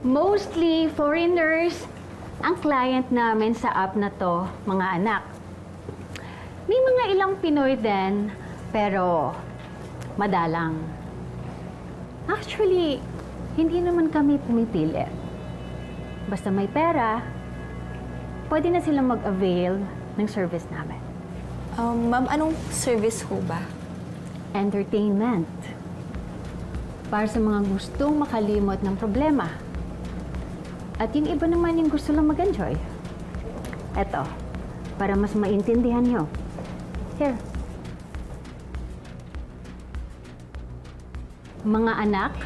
Mostly foreigners ang client namin sa app na to, mga anak. May mga ilang Pinoy din, pero madalang. Actually, hindi naman kami pumipili. Basta may pera, pwede na silang mag-avail ng service namin. Ma'am, anong service ho ba? Entertainment. Para sa mga gustong makalimot ng problema. At yung iba naman yung gusto lang mag-enjoy. Eto, para mas maintindihan nyo. Here. Mga anak,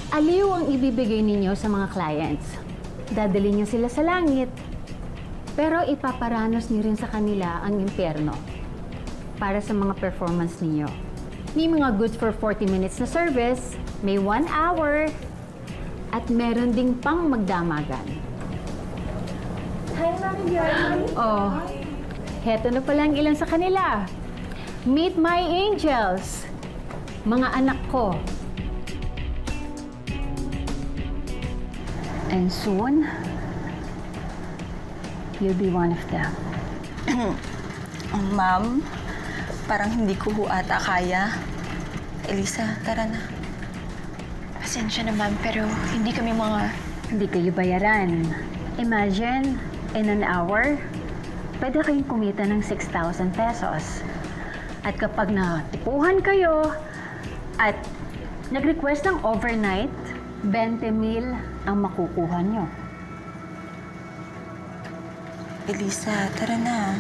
aliw ang ibibigay ninyo sa mga clients. Dadali nyo sila sa langit. Pero ipaparanos niyo rin sa kanila ang impyerno para sa mga performance ninyo. May mga good for 40 minutes na service, may 1 hour, at meron ding pang magdamagan. Hi, Ma'am Bjorn. Oh, heto na pala ang ilan sa kanila. Meet my angels, mga anak ko. And soon, you'll be one of them. Ma'am, parang hindi ko ho ata kaya. Elisa, tara na. Pasensya na, ma'am, pero hindi kami mga... Hindi kayo bayaran. Imagine, in an hour, pwede kayong kumita ng 6,000 pesos. At kapag natipuhan kayo at nag-request ng overnight, 20,000 ang makukuha nyo. Elisa, tara na.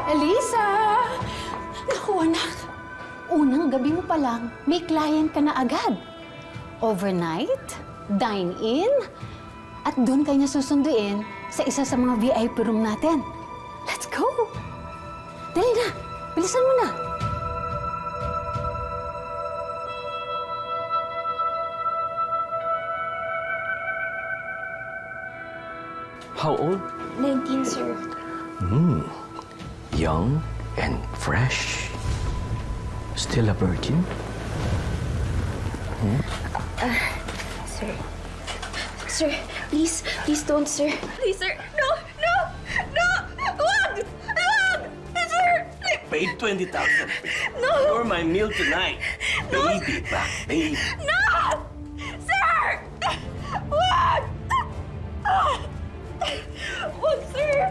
Elisa! Naku, anak. Unang gabi mo pa lang, may client ka na agad. Overnight, dine-in, at doon kayo niya susunduin sa isa sa mga VIP room natin. Let's go! Dali na! Bilisan mo na! How old? 19, sir. Young and fresh. Still a virgin? Sir. Sir, please. Please don't, sir. Please, sir. No! No! No! Wag! Wag! Sir! Paid 20,000. No! You're my meal tonight. Baby back, baby. No! Sir! Wag! Wag, sir!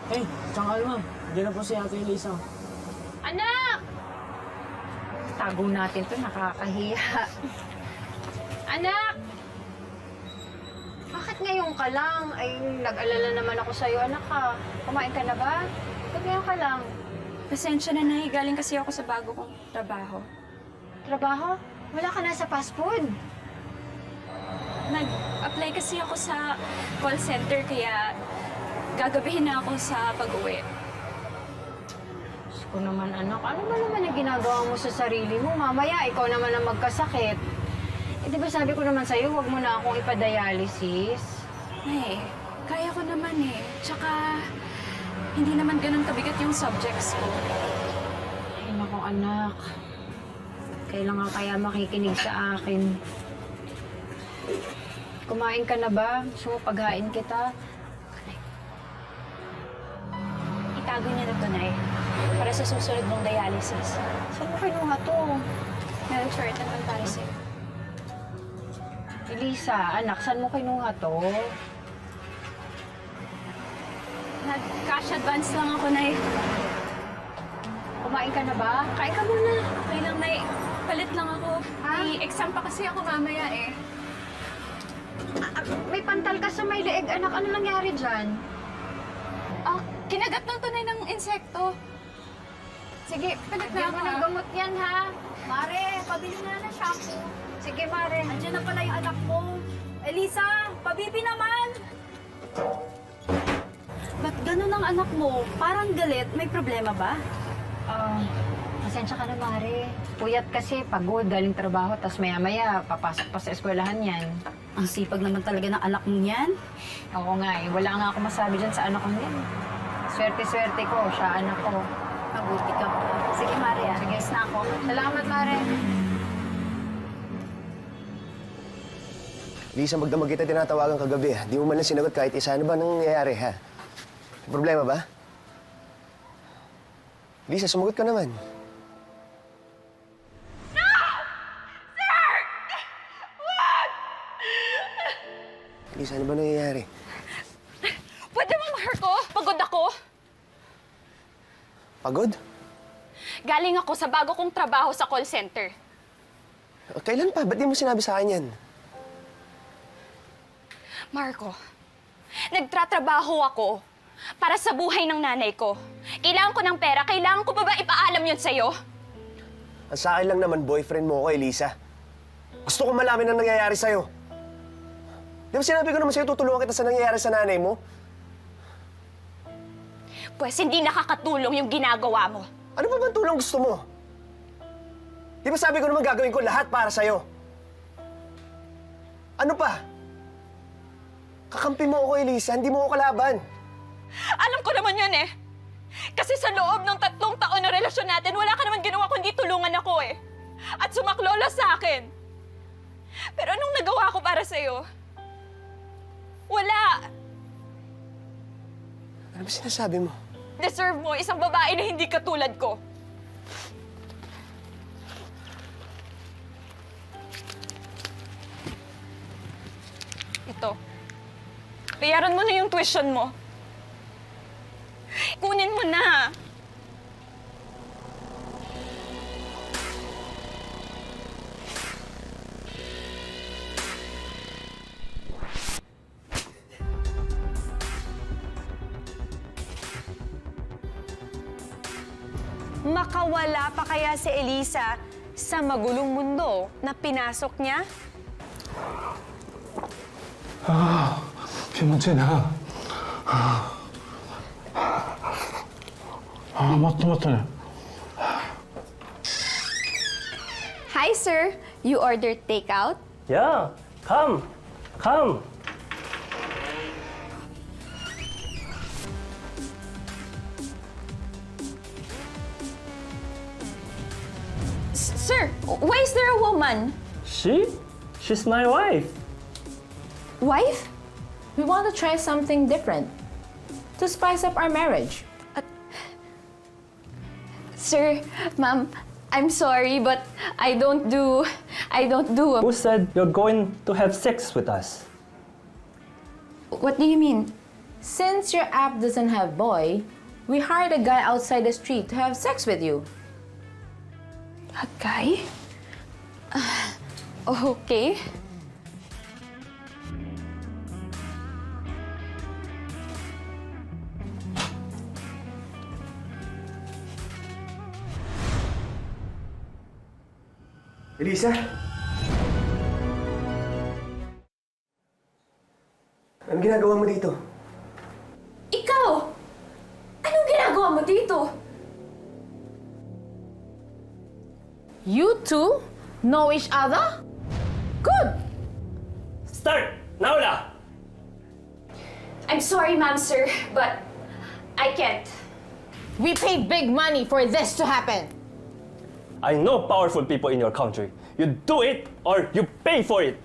Hey, tsaka Alma. Diyan na po si Ate Elisa. Anak! Tago natin to, nakakahiya. Anak! Bakit ngayon ka lang? Ay, nag-alala naman ako sa'yo, anak ha. Kumain ka na ba? Bakit ngayon ka lang? Pasensya na, Nay. Galing kasi ako sa bago kong trabaho. Trabaho? Wala ka na sa fast food. Nag-apply kasi ako sa call center, kaya gagabihin na ako sa pag-uwi. Diyos ko naman, anak. Ano ba naman ang ginagawa mo sa sarili mo? Mamaya, ikaw naman ang magkasakit. Eh, di ba sabi ko naman sa'yo, huwag mo na akong ipadialysis. Nay, kaya ko naman eh. Tsaka, hindi naman ganun kabigat yung subjects ko. Ay, naku, anak. Kailangan kaya makikinig sa akin. Kumain ka na ba? Gusto mo paghain kita? Itago niya na to, Nay. Para sa susunod mong dialysis. Saan mo kinuha to? Meron short na comparison. Elisa, anak, saan mo kinuha to? Nag-cash advance lang ako, Nay. Kumain ka na ba? Kain ka muna. Okay lang, Nay. Palit lang ako. Ha? May exam pa kasi ako mamaya eh. May pantal ka sa may leeg, anak. Ano nangyari dyan? Kinagat ng tunay ng insekto. Sige, palit na ako ng gamot yan, ha? Mare, pabili na ng shampoo. Sige, Mare. Andiyan na pala yung anak mo. Elisa, pabibi naman! Ba't ganun ang anak mo? Parang galit. May problema ba? Pasensya ka na, Mare. Puyat kasi, pagod, galing trabaho, tapos maya-maya, papasok pa sa eskwelahan yan. Ang sipag naman talaga ng anak mong yan. Oo nga eh, wala nga ako masabi dyan sa anak ko yan. Swerte-swerte ko, siya anak ko. Mabuti ka pa. Sige, Mare. Sige, na ako. Salamat, Mare. Lisa, magdamag kita tinatawagan kagabi. Di mo man lang sinagot kahit isa. Ano ba nangyayari, ha? May problema ba? Lisa, sumagot ka naman. No! Sir! What? Lisa, ano ba nangyayari? Pwede mo Marco? Pagod ako. Pagod? Galing ako sa bago kong trabaho sa call center. O, kailan pa? Ba't di mo sinabi sa akin yan? Marco, nagtratrabaho ako para sa buhay ng nanay ko. Kailangan ko ng pera. Kailangan ko pa ba ipaalam yun sa'yo? Ang sa akin lang naman, boyfriend mo ko, Elisa. Gusto ko malaman ang nangyayari sa'yo. Di ba sinabi ko naman sa'yo, tutulungan kita sa nangyayari sa nanay mo? Pues hindi nakakatulong yung ginagawa mo. Ano ba bang tulong gusto mo? Di ba sabi ko naman gagawin ko lahat para sa'yo? Ano pa? Kakampi mo ako, Elisa. Hindi mo ako kalaban. Alam ko naman yun eh. Kasi sa loob ng 3 taon na relasyon natin, wala ka naman ginawa kundi tulungan ako eh. At sumaklola sa akin. Pero anong nagawa ko para sa'yo? Wala. Ano ba sinasabi mo? Deserve mo isang babae na hindi katulad ko. Ito. Bayaran mo na yung tuition mo. Kunin mo na. Makawala pa kaya si Elisa sa magulong mundo na pinasok niya? 김은채나. 맞다. Hi, sir. You ordered takeout? Yeah, come. Sir, why is there a woman? She's my wife. Wife? We want to try something different to spice up our marriage. Sir, ma'am, I'm sorry, but I don't do. Who said you're going to have sex with us? What do you mean? Since your app doesn't have boy, we hired a guy outside the street to have sex with you. A guy? Okay. Elisa? Anong ginagawa mo dito? Ikaw! Anong ginagawa mo dito? You two know each other? Good! Start! Naula! I'm sorry, ma'am, sir, but I can't. We paid big money for this to happen. I know powerful people in your country. You do it or you pay for it.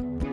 mo.